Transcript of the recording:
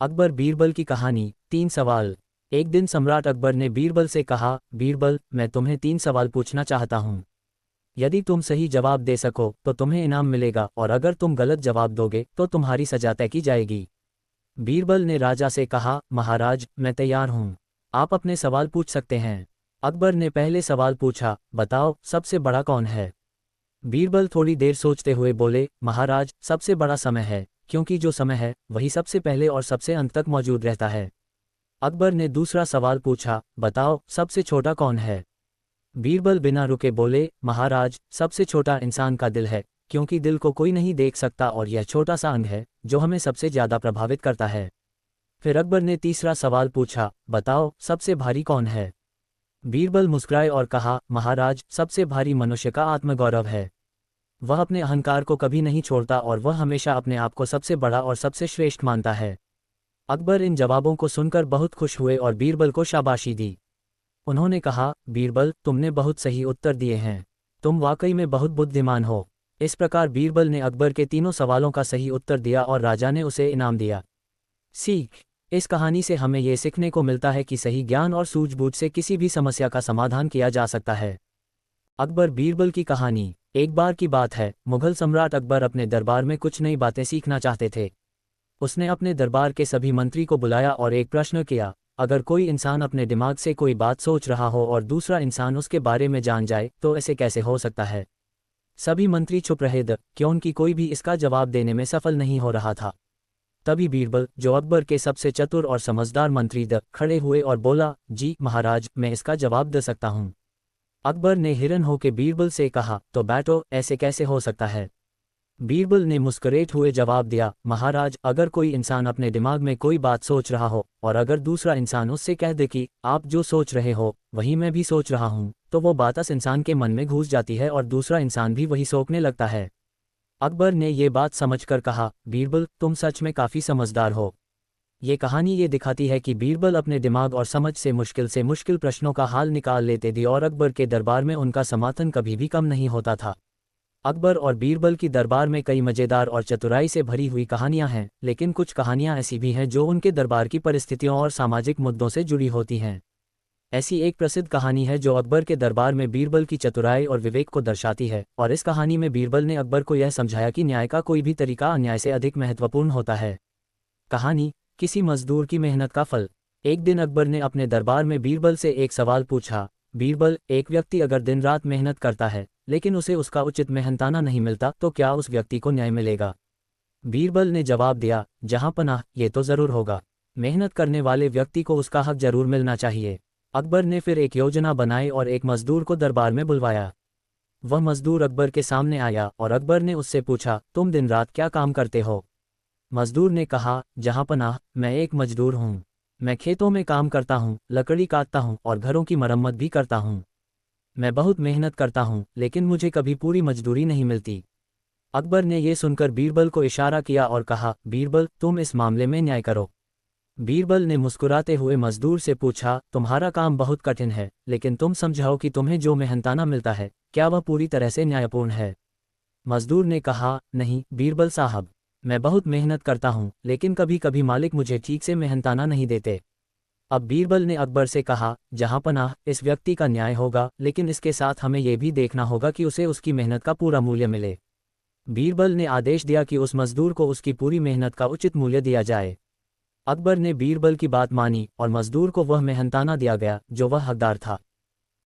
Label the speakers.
Speaker 1: अकबर बीरबल की कहानी 3 सवाल। एक दिन सम्राट अकबर ने बीरबल से कहा, बीरबल, मैं तुम्हें 3 सवाल पूछना चाहता हूँ। यदि तुम सही जवाब दे सको तो तुम्हें इनाम मिलेगा, और अगर तुम गलत जवाब दोगे तो तुम्हारी सजा तय की जाएगी। बीरबल ने राजा से कहा, महाराज, मैं तैयार हूँ। आप अपने सवाल पूछ सकते हैं। अकबर ने पहले सवाल पूछा, बताओ सबसे बड़ा कौन है। बीरबल थोड़ी देर सोचते हुए बोले, महाराज, सबसे बड़ा समय है, क्योंकि जो समय है वही सबसे पहले और सबसे अंत तक मौजूद रहता है। अकबर ने दूसरा सवाल पूछा, बताओ सबसे छोटा कौन है। बीरबल बिना रुके बोले, महाराज, सबसे छोटा इंसान का दिल है, क्योंकि दिल को कोई नहीं देख सकता और यह छोटा सा अंग है जो हमें सबसे ज्यादा प्रभावित करता है। फिर अकबर ने तीसरा सवाल पूछा, बताओ सबसे भारी कौन है। बीरबल मुस्कुराए और कहा, महाराज, सबसे भारी मनुष्य का आत्मगौरव है। वह अपने अहंकार को कभी नहीं छोड़ता और वह हमेशा अपने आप को सबसे बड़ा और सबसे श्रेष्ठ मानता है। अकबर इन जवाबों को सुनकर बहुत खुश हुए और बीरबल को शाबाशी दी। उन्होंने कहा, बीरबल, तुमने बहुत सही उत्तर दिए हैं। तुम वाकई में बहुत बुद्धिमान हो। इस प्रकार बीरबल ने अकबर के तीनों सवालों का सही उत्तर दिया और राजा ने उसे इनाम दिया। सीख। इस कहानी से हमें ये सीखने को मिलता है कि सही ज्ञान और सूझबूझ से किसी भी समस्या का समाधान किया जा सकता है। अकबर बीरबल की कहानी। एक बार की बात है, मुगल सम्राट अकबर अपने दरबार में कुछ नई बातें सीखना चाहते थे। उसने अपने दरबार के सभी मंत्री को बुलाया और एक प्रश्न किया, अगर कोई इंसान अपने दिमाग से कोई बात सोच रहा हो और दूसरा इंसान उसके बारे में जान जाए तो ऐसे कैसे हो सकता है। सभी मंत्री चुप रहे क्यों उनकी कोई भी इसका जवाब देने में सफल नहीं हो रहा था। तभी बीरबल, जो अकबर के सबसे चतुर और समझदार मंत्री खड़े हुए और बोला, जी महाराज, मैं इसका जवाब दे सकता हूँ। अकबर ने हिरन होकर बीरबल से कहा, तो बैठो, ऐसे कैसे हो सकता है। बीरबल ने मुस्कुराते हुए जवाब दिया, महाराज, अगर कोई इंसान अपने दिमाग में कोई बात सोच रहा हो और अगर दूसरा इंसान उससे कह दे कि आप जो सोच रहे हो वही मैं भी सोच रहा हूँ, तो वो बात उस इंसान के मन में घुस जाती है और दूसरा इंसान भी वही सोचने लगता है। अकबर ने ये बात समझकर कहा, बीरबल, तुम सच में काफ़ी समझदार हो। ये कहानी ये दिखाती है कि बीरबल अपने दिमाग और समझ से मुश्किल प्रश्नों का हल निकाल लेते थे और अकबर के दरबार में उनका समर्थन कभी भी कम नहीं होता था। अकबर और बीरबल की दरबार में कई मज़ेदार और चतुराई से भरी हुई कहानियां हैं, लेकिन कुछ कहानियां ऐसी भी हैं जो उनके दरबार की परिस्थितियों और सामाजिक मुद्दों से जुड़ी होती हैं। ऐसी एक प्रसिद्ध कहानी है जो अकबर के दरबार में बीरबल की चतुराई और विवेक को दर्शाती है, और इस कहानी में बीरबल ने अकबर को यह समझाया कि न्याय का कोई भी तरीका अन्याय से अधिक महत्वपूर्ण होता है। कहानी, किसी मजदूर की मेहनत का फल। एक दिन अकबर ने अपने दरबार में बीरबल से एक सवाल पूछा, बीरबल, एक व्यक्ति अगर दिन रात मेहनत करता है लेकिन उसे उसका उचित मेहनताना नहीं मिलता तो क्या उस व्यक्ति को न्याय मिलेगा। बीरबल ने जवाब दिया, जहां पनाह, ये तो जरूर होगा। मेहनत करने वाले व्यक्ति को उसका हक जरूर मिलना चाहिए। अकबर ने फिर एक योजना बनाई और एक मजदूर को दरबार में बुलवाया। वह मजदूर अकबर के सामने आया और अकबर ने उससे पूछा, तुम दिन रात क्या काम करते हो। मजदूर ने कहा, जहां पनाह, मैं एक मजदूर हूँ। मैं खेतों में काम करता हूँ, लकड़ी काटता हूँ और घरों की मरम्मत भी करता हूँ। मैं बहुत मेहनत करता हूँ लेकिन मुझे कभी पूरी मजदूरी नहीं मिलती। अकबर ने यह सुनकर बीरबल को इशारा किया और कहा, बीरबल, तुम इस मामले में न्याय करो। बीरबल ने मुस्कुराते हुए मजदूर से पूछा, तुम्हारा काम बहुत कठिन है, लेकिन तुम समझाओ कि तुम्हें जो मेहनताना मिलता है क्या वह पूरी तरह से न्यायपूर्ण है। मजदूर ने कहा, नहीं बीरबल साहब, मैं बहुत मेहनत करता हूँ लेकिन कभी कभी मालिक मुझे ठीक से मेहनताना नहीं देते। अब बीरबल ने अकबर से कहा, जहां पनाह, इस व्यक्ति का न्याय होगा, लेकिन इसके साथ हमें यह भी देखना होगा कि उसे उसकी मेहनत का पूरा मूल्य मिले। बीरबल ने आदेश दिया कि उस मजदूर को उसकी पूरी मेहनत का उचित मूल्य दिया जाए। अकबर ने बीरबल की बात मानी और मजदूर को वह मेहनताना दिया गया जो वह हकदार था।